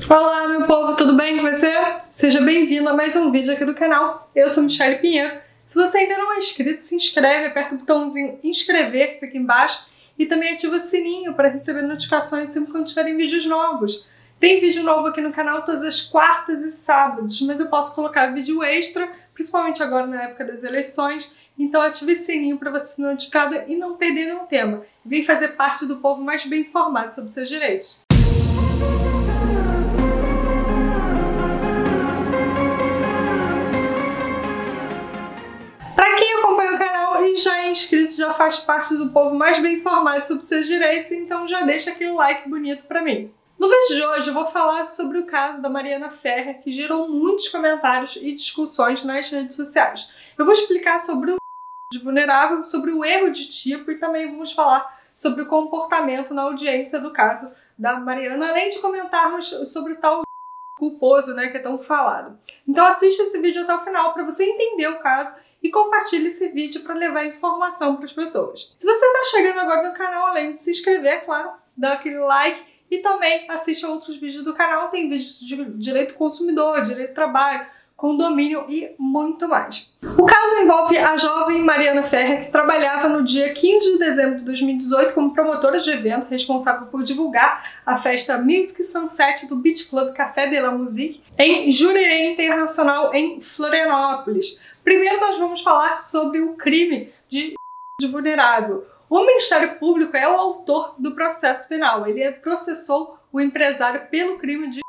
Olá, meu povo, tudo bem com você? Seja bem-vindo a mais um vídeo aqui do canal. Eu sou Michelle Pinheiro. Se você ainda não é inscrito, se inscreve, aperta o botãozinho inscrever-se aqui embaixo e também ativa o sininho para receber notificações sempre quando tiverem vídeos novos. Tem vídeo novo aqui no canal todas as quartas e sábados, mas eu posso colocar vídeo extra, principalmente agora na época das eleições. Então ative o sininho para você ser notificado e não perder nenhum tema. Vem fazer parte do povo mais bem informado sobre seus direitos. Já é inscrito, já faz parte do povo mais bem informado sobre seus direitos, então já deixa aquele like bonito pra mim. No vídeo de hoje eu vou falar sobre o caso da Mariana Ferrer, que gerou muitos comentários e discussões nas redes sociais. Eu vou explicar sobre o de vulnerável, sobre o erro de tipo e também vamos falar sobre o comportamento na audiência do caso da Mariana, além de comentarmos sobre o tal culposo, né, que é tão falado. Então assista esse vídeo até o final para você entender o caso e compartilhe esse vídeo para levar informação para as pessoas. Se você está chegando agora no canal, além de se inscrever, é claro, dá aquele like e também assiste a outros vídeos do canal. Tem vídeos de direito do consumidor, direito do trabalho, condomínio e muito mais. O caso envolve a jovem Mariana Ferrer, que trabalhava no dia 15 de dezembro de 2018 como promotora de evento responsável por divulgar a festa Music Sunset do Beach Club Café de la Musique em Jurerê Internacional, em Florianópolis. Primeiro nós vamos falar sobre o crime de vulnerável. O Ministério Público é o autor do processo penal. Ele processou o empresário pelo crime de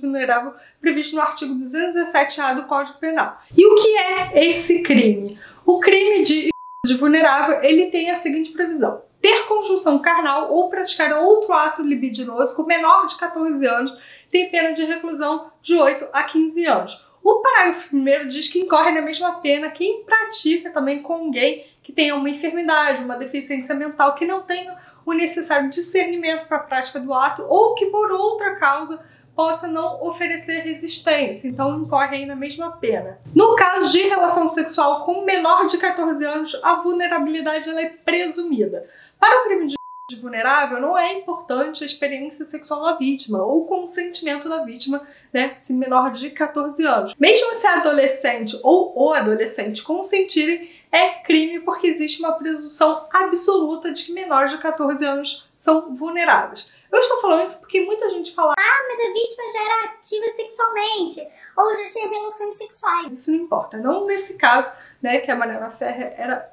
vulnerável previsto no artigo 217-A do Código Penal. E o que é esse crime? O crime de vulnerável, ele tem a seguinte previsão: ter conjunção carnal ou praticar outro ato libidinoso com menor de 14 anos tem pena de reclusão de 8 a 15 anos. O parágrafo 1º diz que incorre na mesma pena quem pratica também com alguém que tenha uma enfermidade, uma deficiência mental, que não tenha o necessário discernimento para a prática do ato ou que por outra causa possa não oferecer resistência. Então incorre aí na mesma pena. No caso de relação sexual com menor de 14 anos, a vulnerabilidade ela é presumida. Para o crime de vulnerável, não é importante a experiência sexual da vítima ou o consentimento da vítima, né, se menor de 14 anos. Mesmo se a adolescente ou o adolescente consentirem, é crime porque existe uma presunção absoluta de que menores de 14 anos são vulneráveis. Eu estou falando isso porque muita gente fala: ah, mas a vítima já era ativa sexualmente ou já tinha relações sexuais. Isso não importa, não nesse caso, né, que a Mariana Ferrer era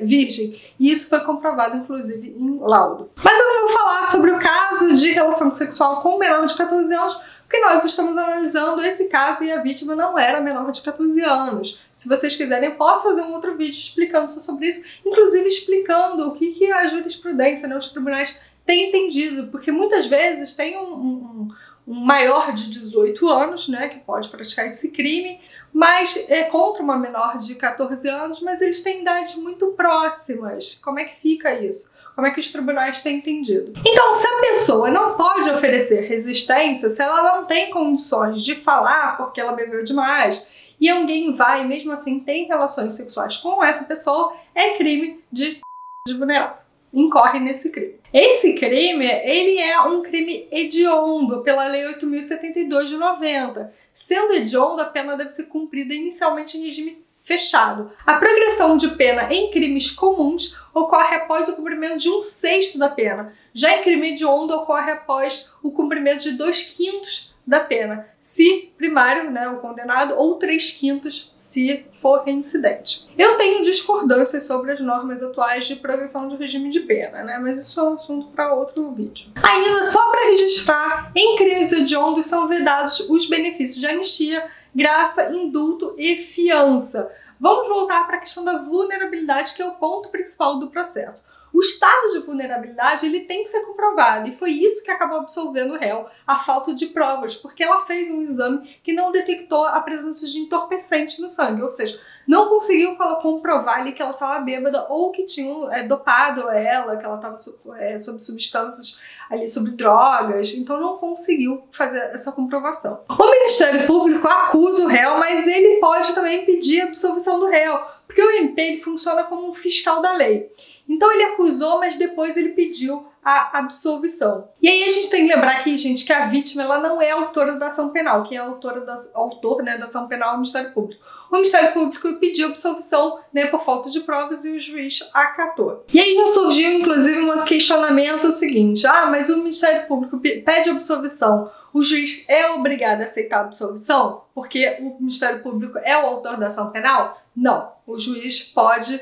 virgem, e isso foi comprovado inclusive em laudo. Mas eu não vou falar sobre o caso de relação sexual com menor de 14 anos, porque nós estamos analisando esse caso e a vítima não era menor de 14 anos. Se vocês quiserem, eu posso fazer um outro vídeo explicando sobre isso, inclusive explicando o que a jurisprudência, né, os tribunais têm entendido, porque muitas vezes tem um maior de 18 anos, né, que pode praticar esse crime, mas é contra uma menor de 14 anos, mas eles têm idades muito próximas. Como é que fica isso? Como é que os tribunais têm entendido? Então, se a pessoa não pode oferecer resistência, se ela não tem condições de falar porque ela bebeu demais, e alguém vai, mesmo assim, tem relações sexuais com essa pessoa, é crime de vulnerável. Incorre nesse crime. Esse crime, ele é um crime hediondo pela Lei 8.072 de 90. Sendo hediondo, a pena deve ser cumprida inicialmente em regime fechado. A progressão de pena em crimes comuns ocorre após o cumprimento de 1/6 da pena. Já em crime hediondo, ocorre após o cumprimento de 2/5 da pena, se primário, né, o condenado, ou 3/5 se for reincidente. Eu tenho discordâncias sobre as normas atuais de progressão de regime de pena, né, mas isso é um assunto para outro vídeo. Ainda só para registrar, em crimes hediondos são vedados os benefícios de anistia, graça, indulto e fiança. Vamos voltar para a questão da vulnerabilidade, que é o ponto principal do processo. O estado de vulnerabilidade ele tem que ser comprovado e foi isso que acabou absolvendo o réu, a falta de provas, porque ela fez um exame que não detectou a presença de entorpecente no sangue, ou seja, não conseguiu comprovar ali que ela estava bêbada ou que tinham dopado ela, que ela estava sob substâncias ali, sobre drogas, então não conseguiu fazer essa comprovação. O Ministério Público acusa o réu, mas ele pode também pedir a absolvição do réu, porque o MP ele funciona como um fiscal da lei. Então ele acusou, mas depois ele pediu a absolvição. E aí a gente tem que lembrar aqui, gente, que a vítima ela não é autora da ação penal. Quem é autor da ação penal é o Ministério Público. O Ministério Público pediu absolvição, né, por falta de provas e o juiz acatou. E aí surgiu, inclusive, um questionamento seguinte: mas o Ministério Público pede absolvição, o juiz é obrigado a aceitar a absolvição porque o Ministério Público é o autor da ação penal? Não. O juiz pode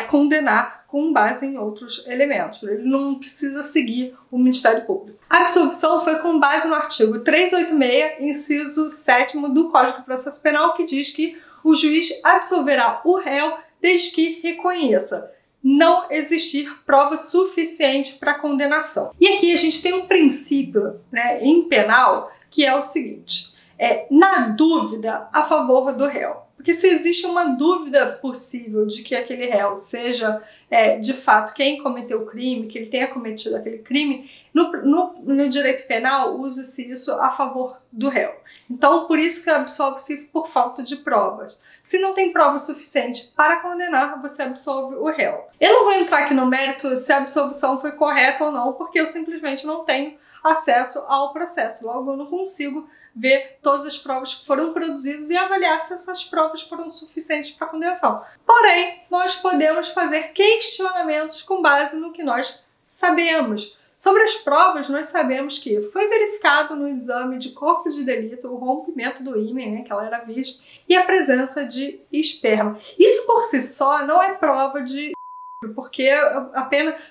condenar com base em outros elementos. Ele não precisa seguir o Ministério Público. A absolvição foi com base no artigo 386, inciso 7º do Código de Processo Penal, que diz que o juiz absolverá o réu desde que reconheça não existir prova suficiente para condenação. E aqui a gente tem um princípio, né, em penal, que é o seguinte: na dúvida, a favor do réu. Porque se existe uma dúvida possível de que aquele réu seja, de fato, quem cometeu o crime, que ele tenha cometido aquele crime, no direito penal usa-se isso a favor do réu. Então, por isso que absolve-se por falta de provas. Se não tem prova suficiente para condenar, você absolve o réu. Eu não vou entrar aqui no mérito se a absolvição foi correta ou não, porque eu simplesmente não tenho acesso ao processo. Logo, eu não consigo ver todas as provas que foram produzidas e avaliar se essas provas foram suficientes para condenação. Porém, nós podemos fazer questionamentos com base no que nós sabemos. Sobre as provas, nós sabemos que foi verificado no exame de corpo de delito o rompimento do ímen, né, que ela era virgem, e a presença de esperma. Isso por si só não é prova de porque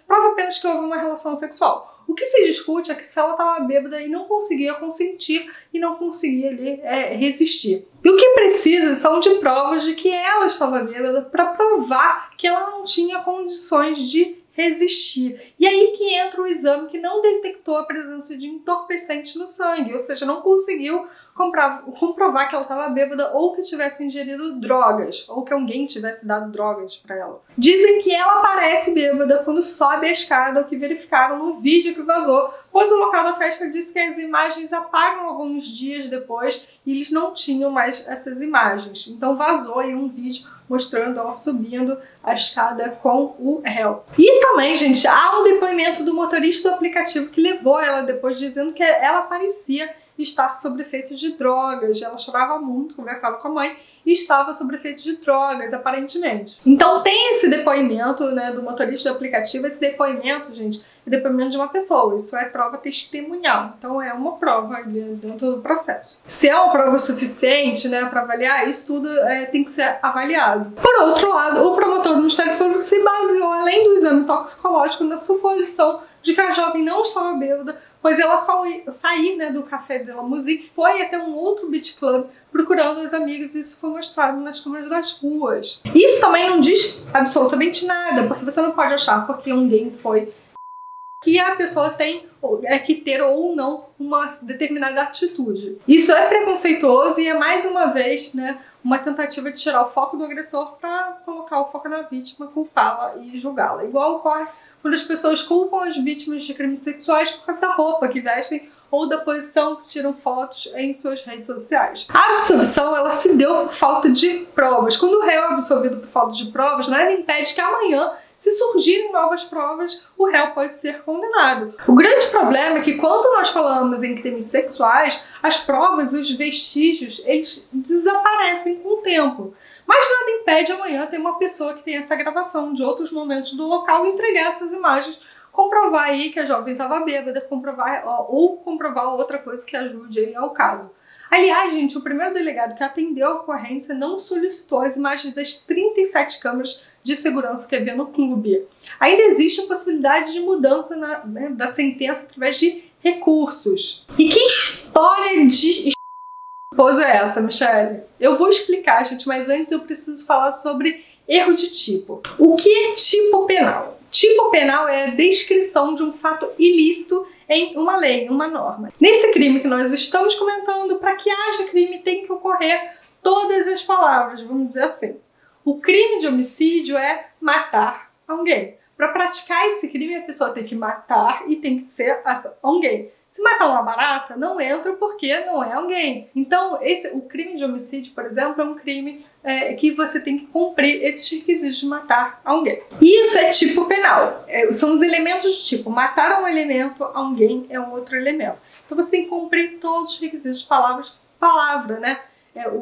prova apenas que houve uma relação sexual. O que se discute é que se ela estava bêbada e não conseguia consentir e não conseguia ali resistir. E o que precisa são de provas de que ela estava bêbada para provar que ela não tinha condições de resistir. E aí que entra o exame que não detectou a presença de entorpecente no sangue, ou seja, não conseguiu comprovar que ela estava bêbada ou que tivesse ingerido drogas, ou que alguém tivesse dado drogas para ela. Dizem que ela parece bêbada quando sobe a escada, o que verificaram no vídeo que vazou, pois o local da festa disse que as imagens apagam alguns dias depois e eles não tinham mais essas imagens. Então vazou aí um vídeo mostrando ela subindo a escada com o réu. E também, gente, há um depoimento do motorista do aplicativo que levou ela depois, dizendo que ela parecia estar sob efeito de drogas. Ela chorava muito, conversava com a mãe e estava sob efeito de drogas, aparentemente. Então tem esse depoimento, né, do motorista do aplicativo. Esse depoimento, gente, é depoimento de uma pessoa. Isso é prova testemunhal. Então é uma prova dentro do processo. Se é uma prova suficiente, né, para avaliar, isso tudo tem que ser avaliado. Por outro lado, o promotor do Ministério Público se baseou, além do exame toxicológico, na suposição de que a jovem não estava bêbada, pois ela sair, né, do Café de la Musique, foi até um outro beach club procurando os amigos, e isso foi mostrado nas câmeras das ruas. Isso também não diz absolutamente nada, porque você não pode achar porque alguém foi que a pessoa tem que ter ou não uma determinada atitude. Isso é preconceituoso e é mais uma vez, né, uma tentativa de tirar o foco do agressor para colocar o foco na vítima, culpá-la e julgá-la. Igual ocorre quando as pessoas culpam as vítimas de crimes sexuais por causa da roupa que vestem ou da posição que tiram fotos em suas redes sociais. A absolvição, ela se deu por falta de provas. Quando o réu é absolvido por falta de provas, nada impede que amanhã, se surgirem novas provas, o réu pode ser condenado. O grande problema é que quando nós falamos em crimes sexuais, as provas e os vestígios, eles desaparecem com o tempo. Mas nada impede amanhã ter uma pessoa que tem essa gravação de outros momentos do local e entregar essas imagens, comprovar aí que a jovem estava bêbada, comprovar outra coisa que ajude aí ao caso. Aliás, gente, o primeiro delegado que atendeu a ocorrência não solicitou as imagens das 37 câmeras de segurança que havia no clube. Ainda existe a possibilidade de mudança da sentença através de recursos. E que história de esposa é essa, Michele? Eu vou explicar, gente, mas antes eu preciso falar sobre erro de tipo. O que é tipo penal? Tipo penal é a descrição de um fato ilícito em uma lei, em uma norma. Nesse crime que nós estamos comentando, para que haja crime tem que ocorrer todas as palavras, vamos dizer assim. O crime de homicídio é matar alguém. Para praticar esse crime, a pessoa tem que matar e tem que ser alguém. Se matar uma barata, não entra porque não é alguém. Então, o crime de homicídio, por exemplo, é um crime que você tem que cumprir esses requisitos de matar alguém. Isso é tipo penal. São os elementos de tipo. Matar um elemento, alguém é um outro elemento. Então você tem que cumprir todos os requisitos de palavra, né?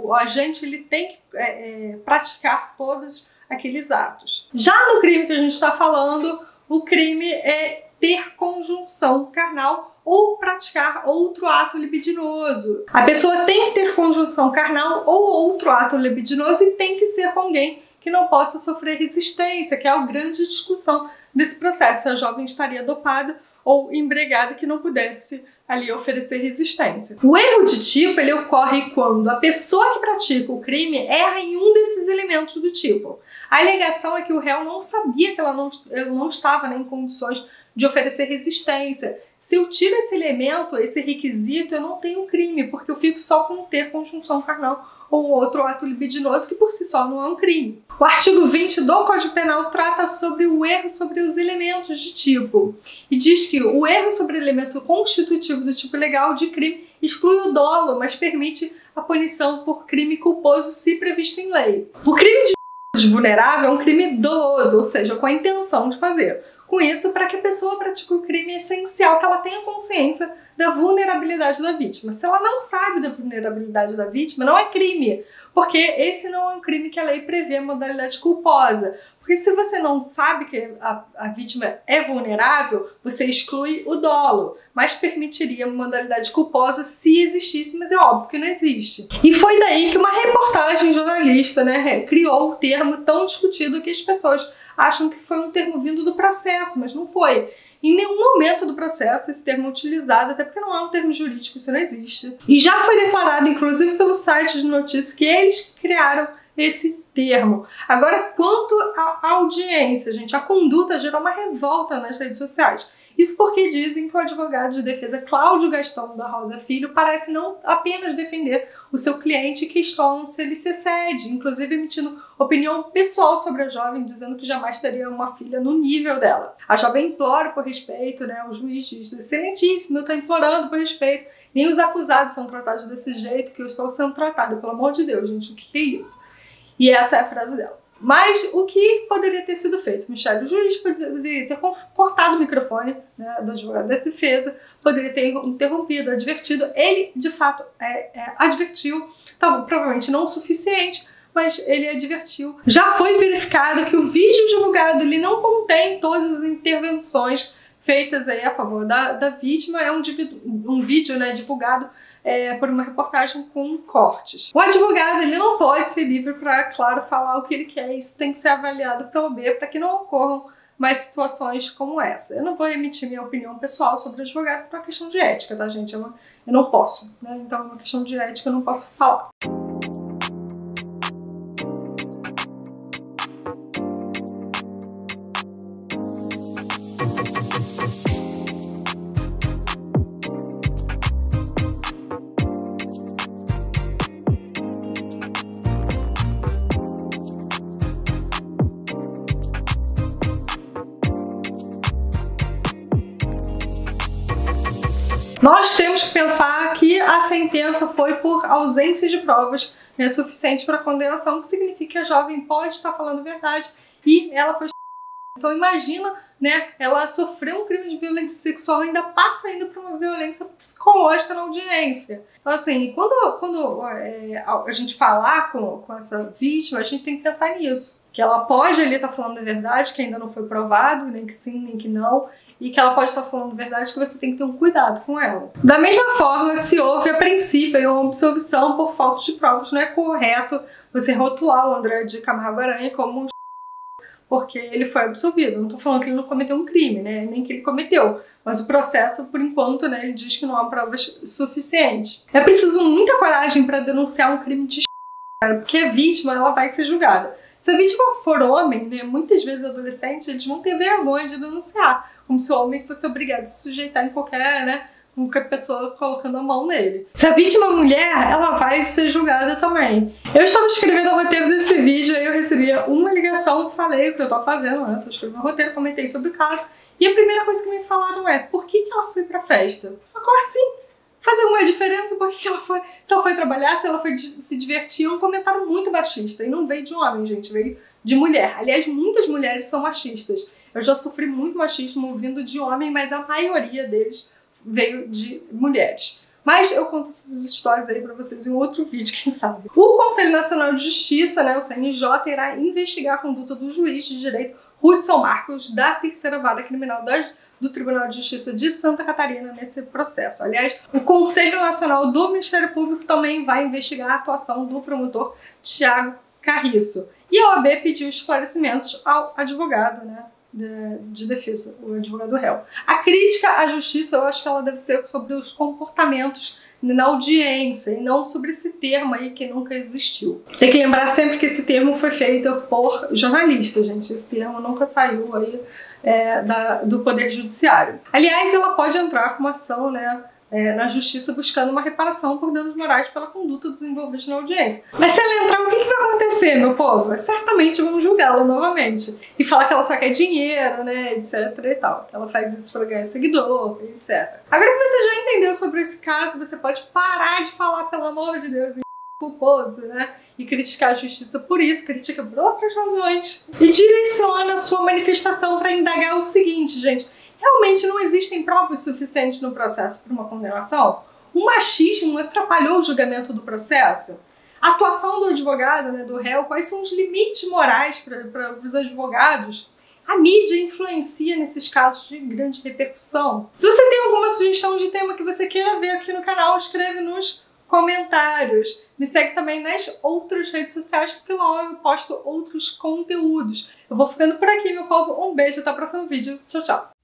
O agente ele tem que praticar todos aqueles atos. Já no crime que a gente está falando, o crime é ter conjunção carnal ou praticar outro ato libidinoso. A pessoa tem que ter conjunção carnal ou outro ato libidinoso e tem que ser com alguém que não possa sofrer resistência, que é a grande discussão desse processo. Se a jovem estaria dopada ou embriagada que não pudesse ali oferecer resistência. O erro de tipo ele ocorre quando a pessoa que pratica o crime erra em um desses elementos do tipo. A alegação é que o réu não sabia que ela não estava em condições de oferecer resistência. Se eu tiro esse elemento, esse requisito, eu não tenho crime, porque eu fico só com ter conjunção carnal ou outro ato libidinoso, que por si só não é um crime. O artigo 20 do Código Penal trata sobre o erro sobre os elementos de tipo e diz que o erro sobre o elemento constitutivo do tipo legal de crime exclui o dolo, mas permite a punição por crime culposo se previsto em lei. O crime de vulnerável é um crime doloso, ou seja, com a intenção de fazer. Com isso, para que a pessoa pratique o crime, é essencial que ela tenha consciência da vulnerabilidade da vítima. Se ela não sabe da vulnerabilidade da vítima, não é crime, porque esse não é um crime que a lei prevê a modalidade culposa. Porque se você não sabe que a vítima é vulnerável, você exclui o dolo, mas permitiria uma modalidade culposa se existisse, mas é óbvio que não existe. E foi daí que uma reportagem jornalista, né, criou o termo tão discutido que as pessoas acham que foi um termo vindo do processo, mas não foi. Em nenhum momento do processo esse termo é utilizado, até porque não é um termo jurídico, isso não existe. E já foi declarado, inclusive pelo site de notícias, que eles criaram esse termo. Agora, quanto à audiência, gente, a conduta gerou uma revolta nas redes sociais. Isso porque dizem que o advogado de defesa Cláudio Gastão da Rosa Filho parece não apenas defender o seu cliente e questionam se ele se excede, inclusive emitindo opinião pessoal sobre a jovem, dizendo que jamais teria uma filha no nível dela. A jovem implora por respeito, né? O juiz diz, excelentíssimo, eu estou implorando por respeito, nem os acusados são tratados desse jeito que eu estou sendo tratada, pelo amor de Deus, gente, o que é isso? E essa é a frase dela. Mas o que poderia ter sido feito? Michele, o juiz poderia ter cortado o microfone, né, do advogado da defesa, poderia ter interrompido, advertido. Ele, de fato, advertiu, provavelmente não o suficiente, mas ele advertiu. Já foi verificado que o vídeo divulgado ele não contém todas as intervenções feitas aí a favor da vítima. É um vídeo, né, divulgado por uma reportagem com cortes. O advogado ele não pode ser livre para, claro, falar o que ele quer. Isso tem que ser avaliado para o B, para que não ocorram mais situações como essa. Eu não vou emitir minha opinião pessoal sobre o advogado por uma questão de ética, tá, gente? Eu não posso, né? Então, é uma questão de ética, eu não posso falar. Nós temos que pensar que a sentença foi por ausência de provas suficiente para condenação, que significa que a jovem pode estar falando a verdade e ela foi. Então imagina, né, ela sofreu um crime de violência sexual e ainda passa ainda por uma violência psicológica na audiência. Então assim, quando a gente falar com essa vítima, a gente tem que pensar nisso. Que ela pode ali estar falando a verdade, que ainda não foi provado, nem que sim, nem que não, e que ela pode estar falando a verdade, que você tem que ter um cuidado com ela. Da mesma forma, se houve a princípio uma absolvição por falta de provas, não é correto você rotular o André de Camargo Aranha como um porque ele foi absolvido. Eu não estou falando que ele não cometeu um crime, né? Nem que ele cometeu. Mas o processo, por enquanto, né, ele diz que não há provas suficientes. É preciso muita coragem para denunciar um crime de porque a vítima ela vai ser julgada. Se a vítima for homem, né, muitas vezes adolescentes, eles vão ter vergonha de denunciar, como se o homem fosse obrigado a se sujeitar em qualquer pessoa colocando a mão nele. Se a vítima é mulher, ela vai ser julgada também. Eu estava escrevendo o roteiro desse vídeo, aí eu recebi uma ligação, falei o que eu estou fazendo, né? Estou escrevendo o roteiro, comentei sobre o caso, E a primeira coisa que me falaram é, por que ela foi pra festa? Mas como assim? Faz alguma diferença? Por que ela foi? Se ela foi trabalhar, se ela foi se divertir? É um comentário muito machista. E não veio de homem, gente, veio de mulher. Aliás, muitas mulheres são machistas. Eu já sofri muito machismo vindo de homem, mas a maioria deles veio de mulheres. Mas eu conto essas histórias aí pra vocês em outro vídeo, quem sabe. O Conselho Nacional de Justiça, né, o CNJ, irá investigar a conduta do juiz de direito Hudson Marcos, da 3ª Vara Criminal do Tribunal de Justiça de Santa Catarina nesse processo. Aliás, o Conselho Nacional do Ministério Público também vai investigar a atuação do promotor Thiago Carriço. E a OAB pediu esclarecimentos ao advogado, né, de defesa, o advogado réu. A crítica à justiça, eu acho que ela deve ser sobre os comportamentos na audiência e não sobre esse termo aí que nunca existiu. Tem que lembrar sempre que esse termo foi feito por jornalistas, gente. Esse termo nunca saiu aí do Poder Judiciário. Aliás, ela pode entrar com uma ação, né, na justiça buscando uma reparação por danos morais pela conduta dos envolvidos na audiência. Mas se ela entrar, o que vai acontecer, meu povo? Certamente vão julgá-la novamente e falar que ela só quer dinheiro, né, etc e tal. Que ela faz isso para ganhar seguidor, etc. Agora que você já entendeu sobre esse caso, você pode parar de falar, pelo amor de Deus, culposo, né, e criticar a justiça por isso, critica por outras razões e direciona a sua manifestação para indagar o seguinte, gente: realmente não existem provas suficientes no processo para uma condenação? O machismo atrapalhou o julgamento do processo? A atuação do advogado, né, do réu, quais são os limites morais para os advogados? A mídia influencia nesses casos de grande repercussão? Se você tem alguma sugestão de tema que você queira ver aqui no canal, escreve nos comentários. Me segue também nas outras redes sociais, porque lá eu posto outros conteúdos. Eu vou ficando por aqui, meu povo. Um beijo, até o próximo vídeo. Tchau, tchau!